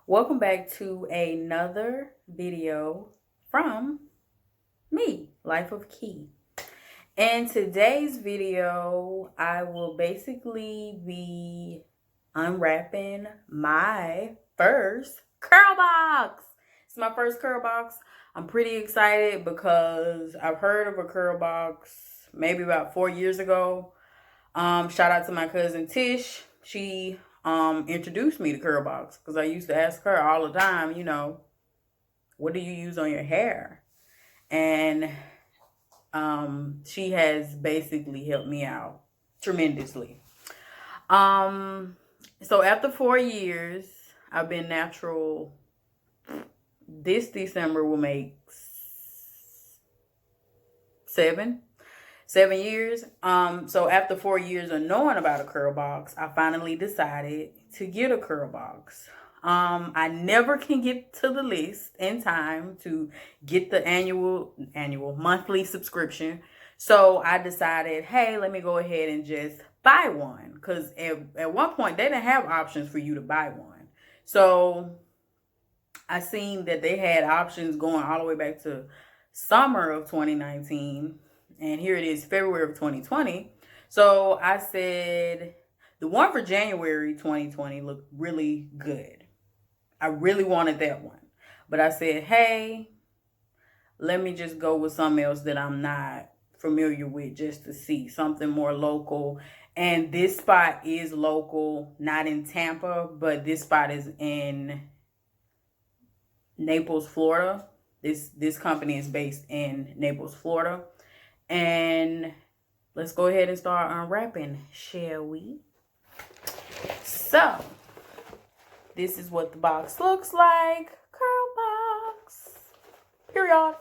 Welcome back to another video from me, Life of Key. In today's video, I will basically be unwrapping my first curl box. It's my first curl box. I'm pretty excited because I've heard of a curl box maybe about 4 years ago. Shout out to my cousin Tish. She introduced me to curl box because I used to ask her all the time, what do you use on your hair? And she has basically helped me out tremendously. So after 4 years, I've been natural. This December will make 7 years. So after 4 years of knowing about a curl box, I finally decided to get a curl box. I never can get to the list in time to get the monthly subscription. So I decided, hey, let me go ahead and just buy one. Because at one point, they didn't have options for you to buy one. So I seen that they had options going all the way back to summer of 2019. And here it is, February of 2020. So I said, the one for January 2020 looked really good. I really wanted that one. But I said, hey, let me just go with something else that I'm not familiar with just to see something more local. And this spot is local, not in Tampa, but this spot is in Naples, Florida. This company is based in Naples, Florida. And let's go ahead and start unwrapping, shall we? So, this is what the box looks like. Curl box. Period.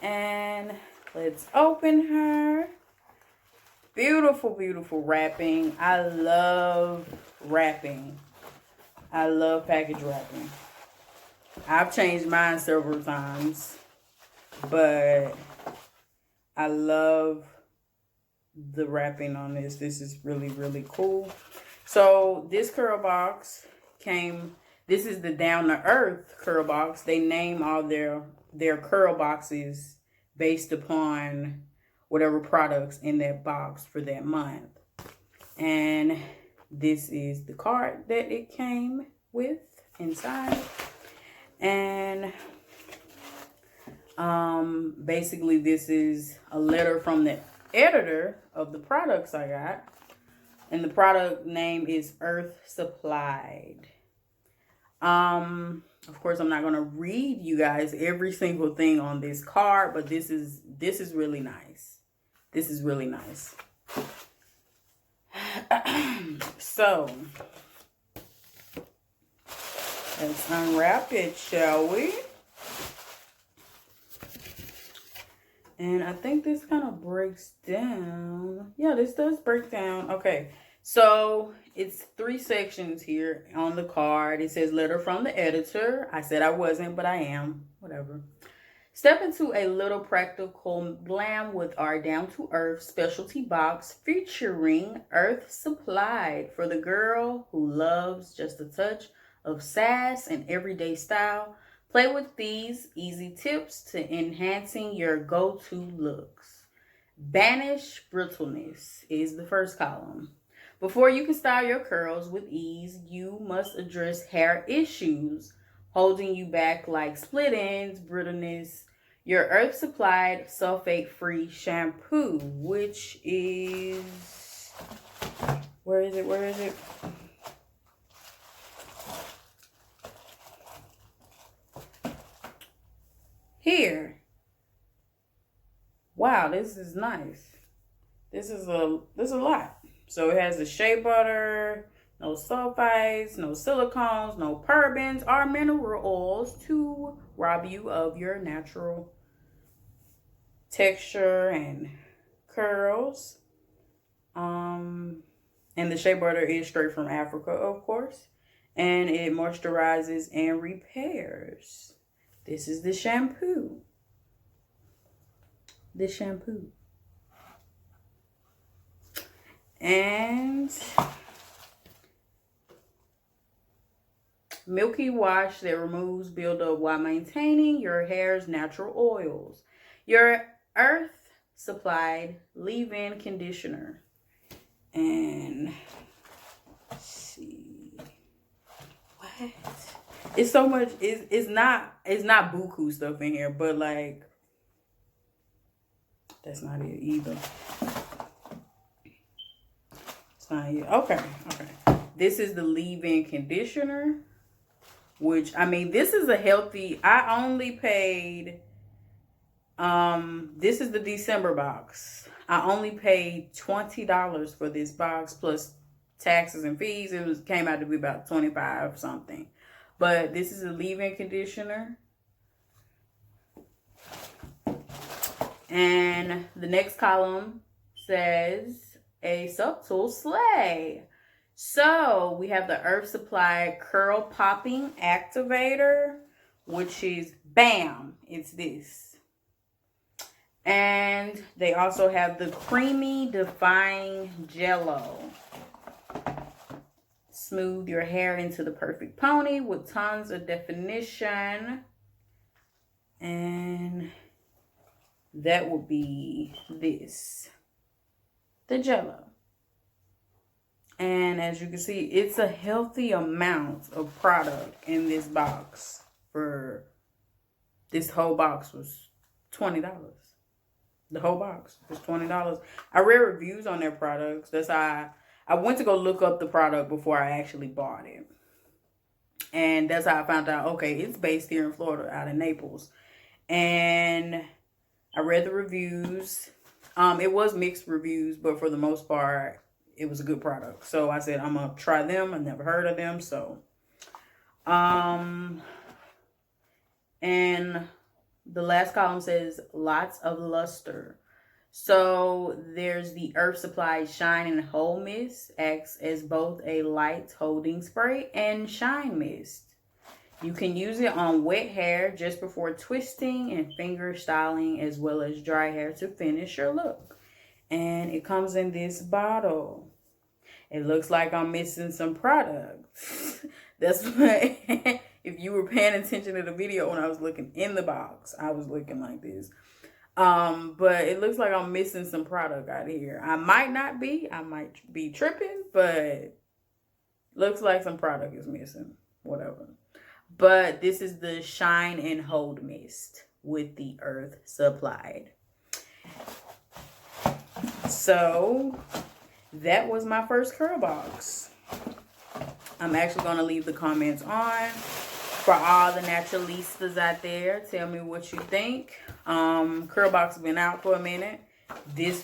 And let's open her. Beautiful, beautiful wrapping. I love wrapping. I love package wrapping. I've changed mine several times, but I love the wrapping on this. This is really, really cool. So this curl box this is the Down to Earth curl box. They name all their curl boxes based upon whatever products in that box for that month. And this is the card that it came with inside. And basically this is a letter from the editor of the products I got. And the product name is Earth Supplied. Of course, I'm not going to read you guys every single thing on this card, but this is really nice. This is really nice. So, let's unwrap it, shall we? And I think this kind of breaks down. Yeah, this does break down. Okay, so it's 3 sections here on the card. It says letter from the editor. I said I wasn't, but I am. Whatever. Step into a little practical glam with our down-to-earth specialty box featuring Earth Supplied for the girl who loves just a touch of sass and everyday style. Play with these easy tips to enhancing your go-to looks. Banish brittleness is the first column. Before you can style your curls with ease, you must address hair issues holding you back like split ends, brittleness. Your Earth Supplied sulfate-free shampoo, which is... Where is it? Here. Wow, this is nice. This is a lot. So it has the shea butter, no sulfites, no silicones, no parabens or mineral oils to rob you of your natural texture and curls. And the shea butter is straight from Africa, of course. And it moisturizes and repairs. This is the shampoo. And milky wash that removes buildup while maintaining your hair's natural oils. Your earth supplied leave-in conditioner. And let's see what it's so much. It's not buku stuff in here, but like that's not it either. It's not it. Okay. This is the leave-in conditioner, which I mean, this is a healthy. I only paid. This is the December box. I only paid $20 for this box plus taxes and fees. It came out to be about 25 something. But this is a leave-in conditioner. And the next column says a subtle slay. So we have the Earth Supply Curl Popping Activator, which is BAM. It's this. And they also have the Creamy Defying Jello. Smooth your hair into the perfect pony with tons of definition. And that will be this. The Jello. And as you can see, it's a healthy amount of product in this box. For this whole box was $20. The whole box was $20. I read reviews on their products. That's how I went to go look up the product before I actually bought it. And that's how I found out, okay, it's based here in Florida, out of Naples. And I read the reviews. It was mixed reviews, but for the most part, it was a good product. So I said, I'm going to try them. I've never heard of them. So, and the last column says lots of luster. So there's the Earth Supply Shine and Hold Mist. Acts as both a light holding spray and shine mist. You can use it on wet hair just before twisting and finger styling, as well as dry hair to finish your look. And it comes in this bottle. It looks like I'm missing some products. That's what, if you were paying attention to the video when I was looking in the box, I was looking like this. But it looks like I'm missing some product out here. I might not be. I might be tripping, but looks like some product is missing. Whatever. But this is the Shine and Hold Mist with the Earth Supplied. So that was my first curl box. I'm actually going to leave the comments on for all the naturalistas out there. Tell me what you think. Curl box has been out for a minute. This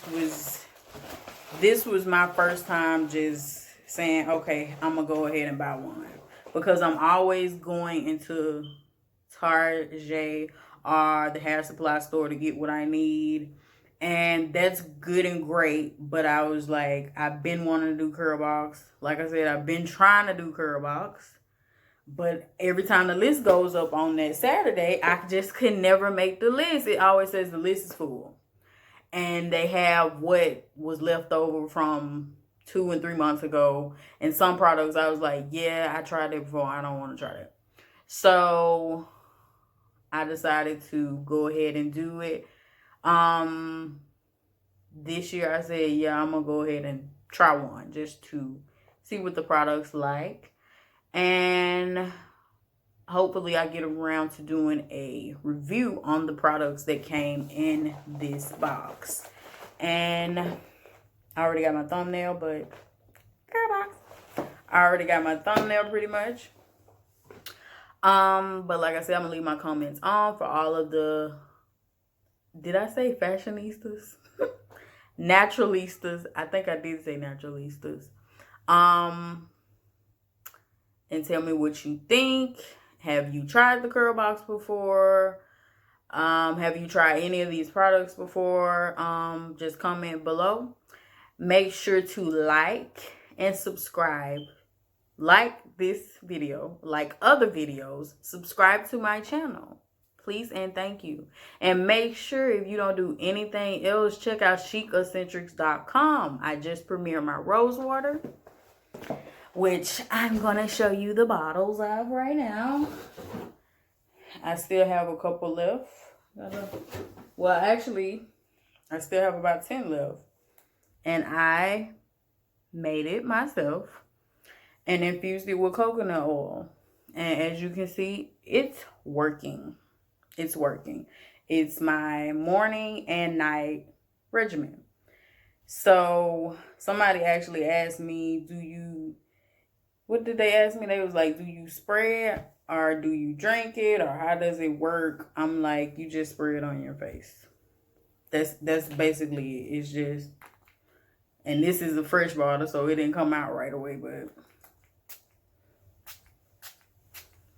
was my first time just saying, okay, I'm going to go ahead and buy one. Because I'm always going into Target or the hair supply store to get what I need. And that's good and great. But I was like, I've been wanting to do curl box. Like I said, I've been trying to do curl box. But every time the list goes up on that Saturday, I just could never make the list. It always says the list is full. And they have what was left over from 2 and 3 months ago. And some products I was like, yeah, I tried it before. I don't want to try it. So I decided to go ahead and do it. This year I said, yeah, I'm going to go ahead and try one just to see what the product's like. And hopefully I get around to doing a review on the products that came in this box. And I already got my thumbnail, but curl box. I already got my thumbnail pretty much. But like I said, I'm gonna leave my comments on for all of the, did I say fashionistas? Naturalistas. I think I did say naturalistas. And tell me what you think. Have you tried the curl box before? Have you tried any of these products before? Just comment below. Make sure to like and subscribe. Like this video, like other videos. Subscribe to my channel. Please and thank you. And make sure, if you don't do anything else, check out chiceccentrics.com. I just premiered my rose water. which I'm going to show you the bottles of right now. I still have a couple left. Well, actually, I still have about 10 left. And I made it myself and infused it with coconut oil. And as you can see, it's working. It's working. It's my morning and night regimen. So somebody actually asked me, what did they ask me? They was like, do you spray it or do you drink it or how does it work? I'm like, you just spray it on your face. That's basically it. It's just, and this is a fresh bottle, so it didn't come out right away, but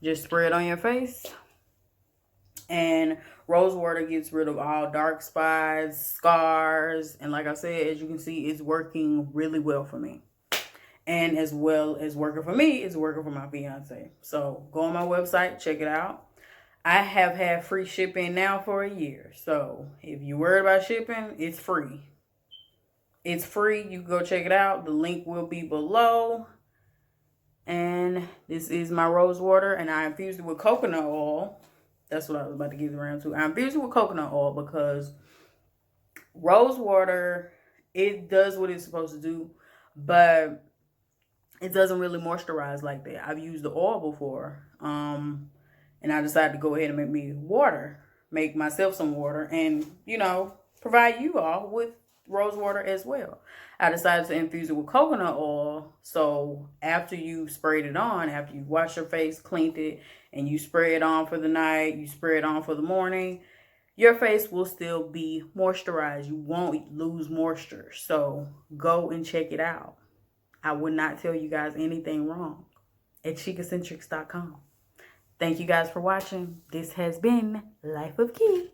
just spray it on your face. And rose water gets rid of all dark spots, scars, and like I said, as you can see, it's working really well for me. And as well as working for me, it's working for my fiance. So go on my website, check it out. I have had free shipping now for a year. So if you're worried about shipping, it's free. It's free. You can go check it out. The link will be below. And this is my rose water. And I infused it with coconut oil. That's what I was about to get around to. I infused it with coconut oil because rose water, it does what it's supposed to do. But it doesn't really moisturize like that. I've used the oil before. And I decided to go ahead and make me water. Make myself some water. And, you know, provide you all with rose water as well. I decided to infuse it with coconut oil. So after you sprayed it on, after you wash your face, cleaned it, and you spray it on for the night, you spray it on for the morning, your face will still be moisturized. You won't lose moisture. So go and check it out. I would not tell you guys anything wrong at chicacentrics.com. Thank you guys for watching. This has been Life of Key.